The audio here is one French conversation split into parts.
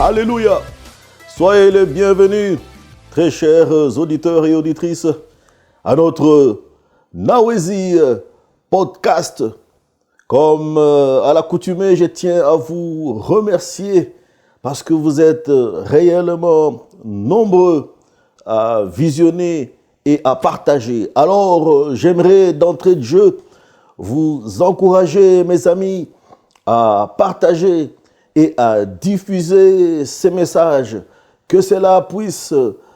Alléluia. Soyez les bienvenus, très chers auditeurs et auditrices, à notre Nawezi podcast. Comme à l'accoutumée, je tiens à vous remercier parce que vous êtes réellement nombreux à visionner et à partager. Alors, j'aimerais d'entrée de jeu vous encourager, mes amis, à partager et à diffuser ces messages, que cela puisse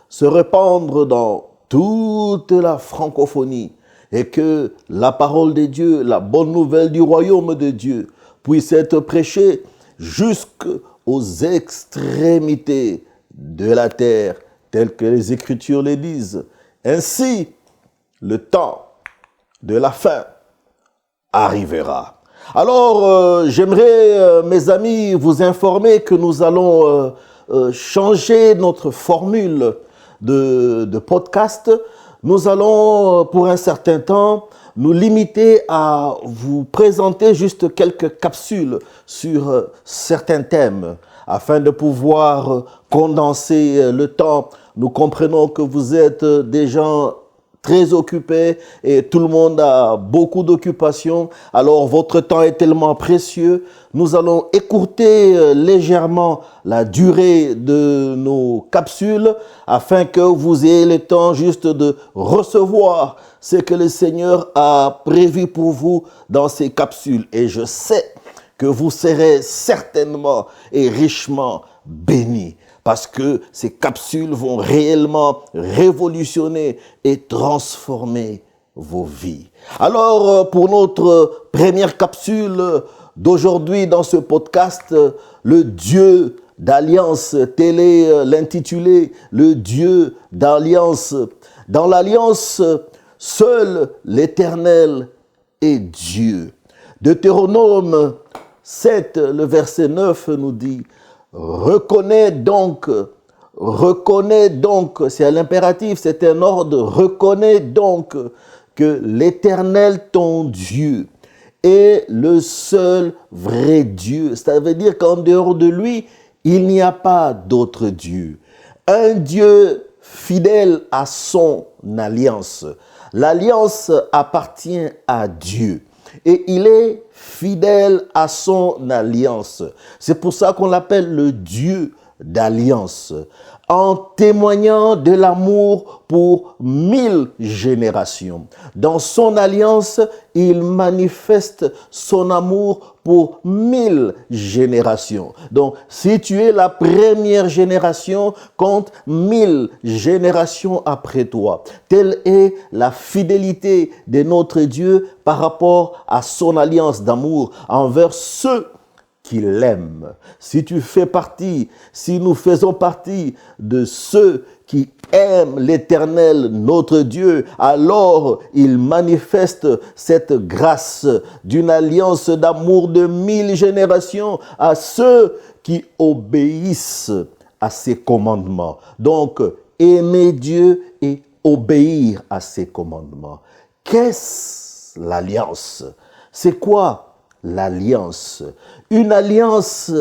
se répandre dans toute la francophonie et que la parole de Dieu, la bonne nouvelle du royaume de Dieu puisse être prêchée jusqu'aux extrémités de la terre, telles que les Écritures les disent. Ainsi, le temps de la fin arrivera. Alors, j'aimerais, mes amis, vous informer que nous allons changer notre formule de podcast. Nous allons, pour un certain temps, nous limiter à vous présenter juste quelques capsules sur certains thèmes afin de pouvoir condenser le temps. Nous comprenons que vous êtes des gens très occupés et tout le monde a beaucoup d'occupations. Alors votre temps est tellement précieux. Nous allons écourter légèrement la durée de nos capsules afin que vous ayez le temps juste de recevoir ce que le Seigneur a prévu pour vous dans ces capsules. Et je sais que vous serez certainement et richement bénis, parce que ces capsules vont réellement révolutionner et transformer vos vies. Alors, pour notre première capsule d'aujourd'hui dans ce podcast, le Dieu d'alliance, tel est l'intitulé, le Dieu d'alliance. Dans l'alliance, seul l'Éternel est Dieu. Deutéronome 7, le verset 9 nous dit: reconnais donc, c'est à l'impératif, c'est un ordre, reconnais donc que l'Éternel ton Dieu est le seul vrai Dieu. Ça veut dire qu'en dehors de lui, il n'y a pas d'autre Dieu. Un Dieu fidèle à son alliance. L'alliance appartient à Dieu. Et il est fidèle à son alliance. C'est pour ça qu'on l'appelle le Dieu d'alliance. En témoignant de l'amour pour 1000 générations. Dans son alliance, il manifeste son amour pour 1000 générations. Donc, si tu es la première génération, compte 1000 générations après toi. Telle est la fidélité de notre Dieu par rapport à son alliance d'amour envers ceux qui l'aiment. Si tu fais partie, si nous faisons partie de ceux qui aiment l'Éternel, notre Dieu, alors il manifeste cette grâce d'une alliance d'amour de 1000 générations à ceux qui obéissent à ses commandements. Donc, aimer Dieu et obéir à ses commandements. Qu'est-ce l'alliance? C'est quoi l'alliance? Une alliance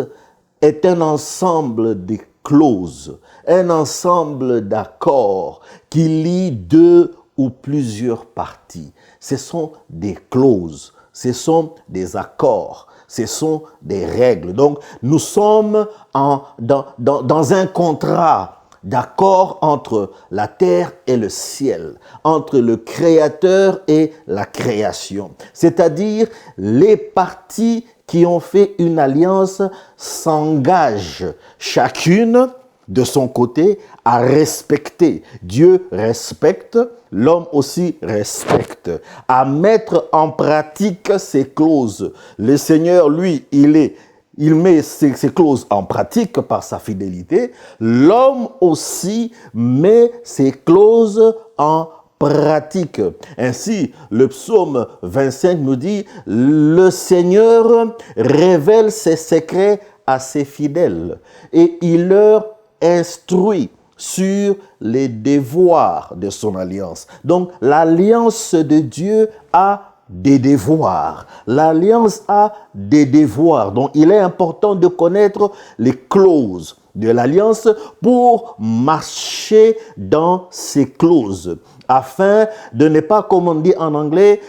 est un ensemble de clauses, un ensemble d'accords qui lient deux ou plusieurs parties. Ce sont des clauses, ce sont des accords, ce sont des règles. Donc, nous sommes dans un contrat d'accord entre la terre et le ciel, entre le créateur et la création. C'est-à-dire, les parties qui ont fait une alliance s'engagent chacune de son côté à respecter. Dieu respecte, l'homme aussi respecte, à mettre en pratique ces clauses. Le Seigneur, lui, il met ces clauses en pratique par sa fidélité. L'homme aussi met ces clauses en pratique. Ainsi, le psaume 25 nous dit: le Seigneur révèle ses secrets à ses fidèles et il leur instruit sur les devoirs de son alliance. Donc, l'alliance de Dieu a des devoirs. L'alliance a des devoirs. Donc, il est important de connaître les clauses de l'alliance pour marcher dans ces clauses, afin de ne pas, comme on dit en anglais,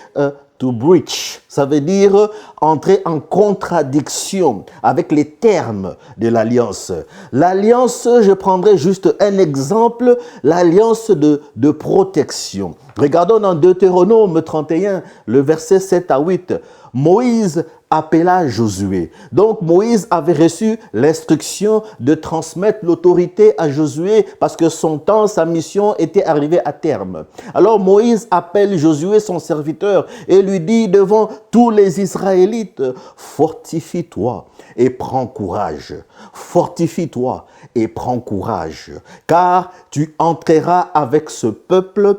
to breach, ça veut dire entrer en contradiction avec les termes de l'alliance. L'alliance, je prendrai juste un exemple, l'alliance de protection. Regardons dans Deutéronome 31, le verset 7 à 8. Moïse appela Josué. Donc Moïse avait reçu l'instruction de transmettre l'autorité à Josué parce que son temps, sa mission était arrivée à terme. Alors Moïse appelle Josué, son serviteur, et lui dit devant tous les Israélites, fortifie-toi et prends courage. Fortifie-toi et prends courage, car tu entreras avec ce peuple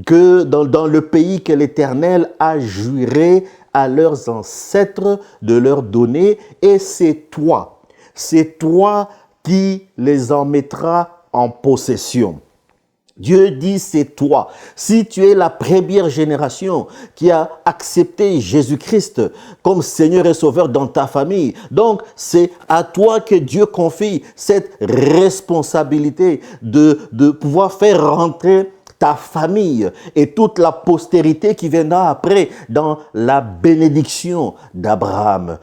que dans le pays que l'Éternel a juré à leurs ancêtres de leur donner, et c'est toi qui les en mettras en possession. Dieu dit c'est toi. Si tu es la première génération qui a accepté Jésus-Christ comme Seigneur et Sauveur dans ta famille, donc c'est à toi que Dieu confie cette responsabilité de pouvoir faire rentrer ta famille et toute la postérité qui viendra après dans la bénédiction d'Abraham.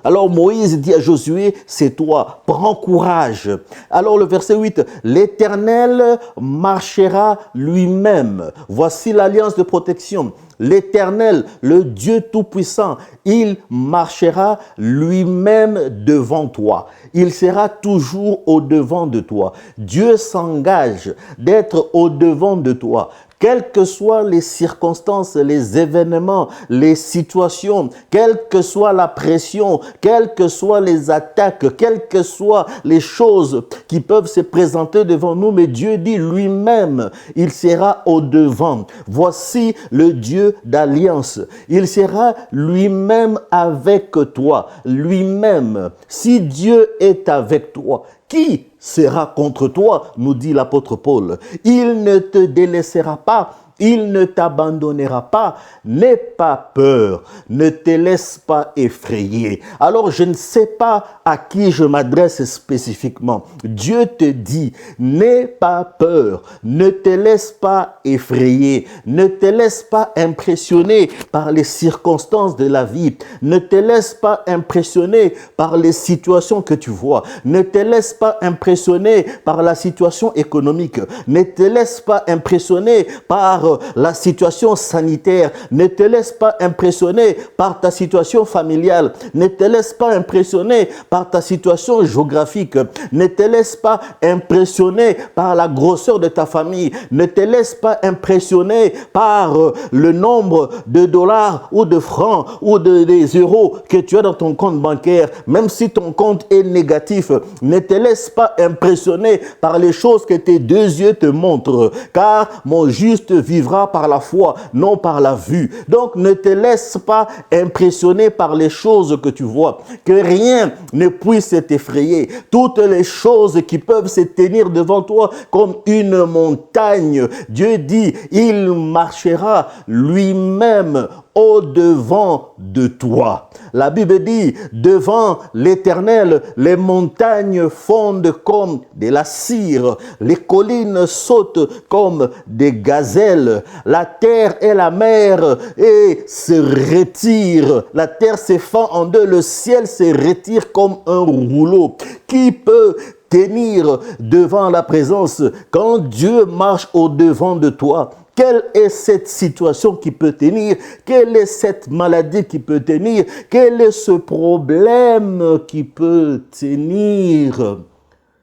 Alors Moïse dit à Josué, c'est toi, prends courage. Alors le verset 8, l'Éternel marchera lui-même. Voici l'alliance de protection. L'Éternel, le Dieu Tout-Puissant, il marchera lui-même devant toi. Il sera toujours au-devant de toi. Dieu s'engage d'être au-devant de toi. Quelles que soient les circonstances, les événements, les situations, quelle que soit la pression, quelles que soient les attaques, quelles que soient les choses qui peuvent se présenter devant nous, mais Dieu dit lui-même, il sera au-devant. Voici le Dieu d'alliance. Il sera lui-même avec toi, lui-même. Si Dieu est avec toi, qui sera contre toi, nous dit l'apôtre Paul. Il ne te délaissera pas, il ne t'abandonnera pas. N'aie pas peur, ne te laisse pas effrayer. Alors je ne sais pas à qui je m'adresse spécifiquement. Dieu te dit, n'aie pas peur, ne te laisse pas effrayer, ne te laisse pas impressionner par les circonstances de la vie, ne te laisse pas impressionner par les situations que tu vois, ne te laisse pas impressionner par la situation économique, ne te laisse pas impressionner par la situation sanitaire, ne te laisse pas impressionner par ta situation familiale, ne te laisse pas impressionner par ta situation géographique, ne te laisse pas impressionner par la grosseur de ta famille, ne te laisse pas impressionner par le nombre de dollars ou de francs ou des euros que tu as dans ton compte bancaire, même si ton compte est négatif, ne te laisse pas impressionner par les choses que tes deux yeux te montrent, car mon juste vivra par la foi, non par la vue. Donc ne te laisse pas impressionner par les choses que tu vois, que rien ne puisse t'effrayer. Toutes les choses qui peuvent se tenir devant toi comme une montagne, Dieu dit, il marchera lui-même au-devant de toi. La Bible dit, devant l'Éternel, les montagnes fondent comme de la cire, les collines sautent comme des gazelles, la terre et la mer et se retirent, la terre se fend en deux, le ciel se retire comme un rouleau. Qui peut tenir devant la présence quand Dieu marche au-devant de toi? Quelle est cette situation qui peut tenir? Quelle est cette maladie qui peut tenir? Quel est ce problème qui peut tenir?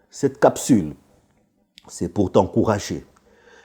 Cette capsule, c'est pour t'encourager.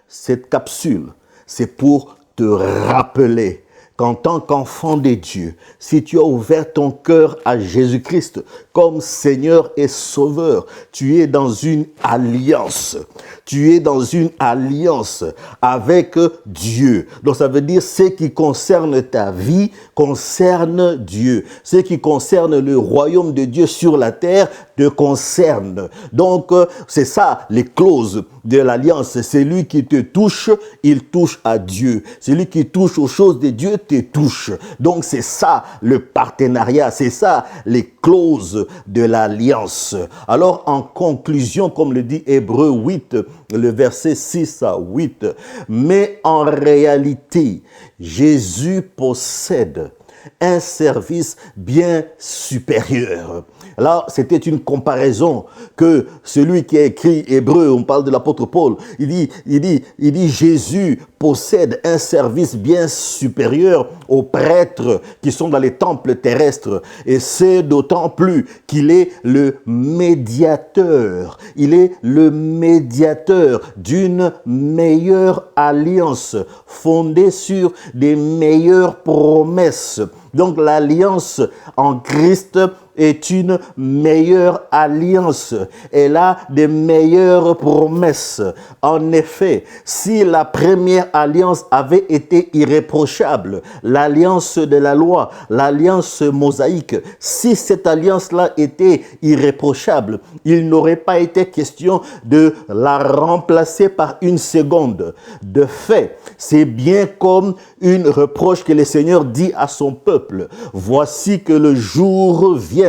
Cette capsule, c'est pour te rappeler qu'en tant qu'enfant de Dieu, si tu as ouvert ton cœur à Jésus-Christ comme Seigneur et Sauveur, tu es dans une alliance. Tu es dans une alliance avec Dieu. Donc ça veut dire ce qui concerne ta vie concerne Dieu. Ce qui concerne le royaume de Dieu sur la terre te concerne. Donc, c'est ça les clauses de l'alliance. Celui qui te touche, il touche à Dieu. Celui qui touche aux choses de Dieu te touche. Donc, c'est ça le partenariat. C'est ça les clauses de l'alliance. Alors, en conclusion, comme le dit Hébreux 8, le verset 6 à 8, mais en réalité, Jésus possède un service bien supérieur. Là, c'était une comparaison que celui qui a écrit Hébreu, on parle de l'apôtre Paul, il dit Jésus possède un service bien supérieur aux prêtres qui sont dans les temples terrestres. Et c'est d'autant plus qu'il est le médiateur. Il est le médiateur d'une meilleure alliance fondée sur des meilleures promesses. Donc l'alliance en Christ est une meilleure alliance. Elle a des meilleures promesses. En effet, si la première alliance avait été irréprochable, l'alliance de la loi, l'alliance mosaïque, si cette alliance-là était irréprochable, il n'aurait pas été question de la remplacer par une seconde. De fait, c'est bien comme une reproche que le Seigneur dit à son peuple. Voici que le jour vienne,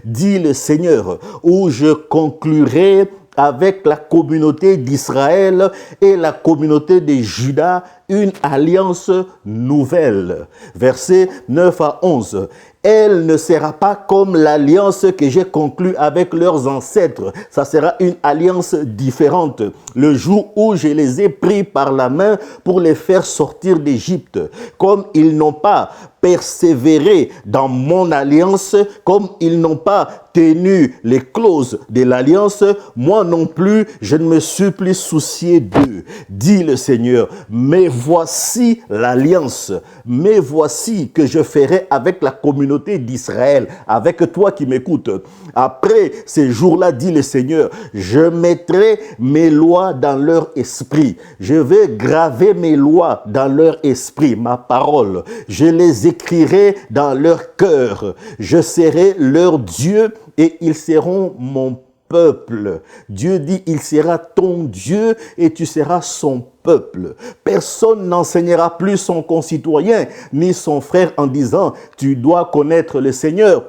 dit le Seigneur, où je conclurai avec la communauté d'Israël et la communauté de Juda une alliance nouvelle. Versets 9 à 11. Elle ne sera pas comme l'alliance que j'ai conclue avec leurs ancêtres. Ça sera une alliance différente. Le jour où je les ai pris par la main pour les faire sortir d'Égypte. Comme ils n'ont pas persévéré dans mon alliance, comme ils n'ont pas tenu les clauses de l'alliance, moi non plus, je ne me suis plus soucié d'eux, dit le Seigneur. Mais voici l'alliance, mais voici que je ferai avec la communauté d'Israël, avec toi qui m'écoutes. Après ces jours-là, dit le Seigneur, je mettrai mes lois dans leur esprit. Je vais graver mes lois dans leur esprit, ma parole. Je les écrirai dans leur cœur. Je serai leur Dieu et ils seront mon peuple. Dieu dit, il sera ton Dieu et tu seras son peuple. Personne n'enseignera plus son concitoyen ni son frère en disant, tu dois connaître le Seigneur,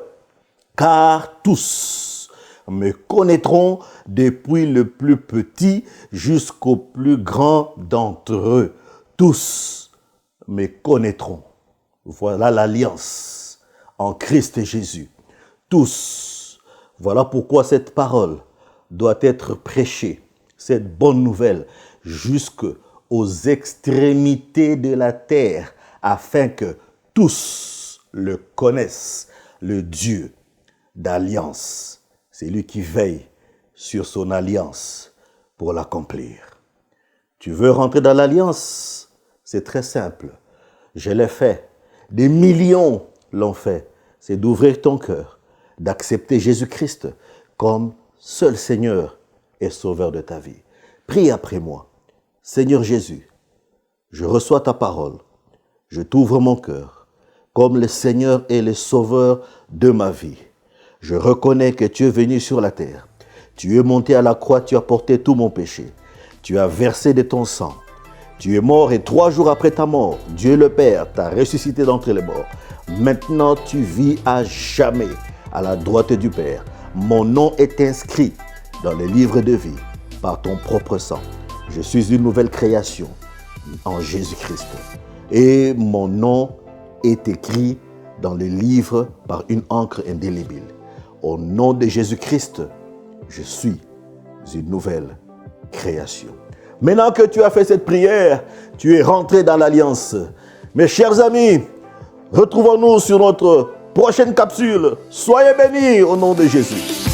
car tous me connaîtront depuis le plus petit jusqu'au plus grand d'entre eux. Tous me connaîtront. Voilà l'alliance en Christ Jésus. Tous. Voilà pourquoi cette parole doit être prêchée, cette bonne nouvelle, jusqu'aux extrémités de la terre, afin que tous le connaissent, le Dieu d'alliance. C'est lui qui veille sur son alliance pour l'accomplir. Tu veux rentrer dans l'alliance? C'est très simple. Je l'ai fait. Des millions l'ont fait. C'est d'ouvrir ton cœur, d'accepter Jésus-Christ comme seul Seigneur et Sauveur de ta vie. Prie après moi. Seigneur Jésus, je reçois ta parole. Je t'ouvre mon cœur comme le Seigneur et le Sauveur de ma vie. Je reconnais que tu es venu sur la terre. Tu es monté à la croix, tu as porté tout mon péché. Tu as versé de ton sang. Tu es mort et 3 jours après ta mort, Dieu le Père t'a ressuscité d'entre les morts. Maintenant, tu vis à jamais à la droite du Père. Mon nom est inscrit dans le livre de vie par ton propre sang. Je suis une nouvelle création en Jésus-Christ. Et mon nom est écrit dans le livre par une encre indélébile. Au nom de Jésus-Christ, je suis une nouvelle création. Maintenant que tu as fait cette prière, tu es rentré dans l'alliance. Mes chers amis, retrouvons-nous sur notre prochaine capsule. Soyez bénis au nom de Jésus.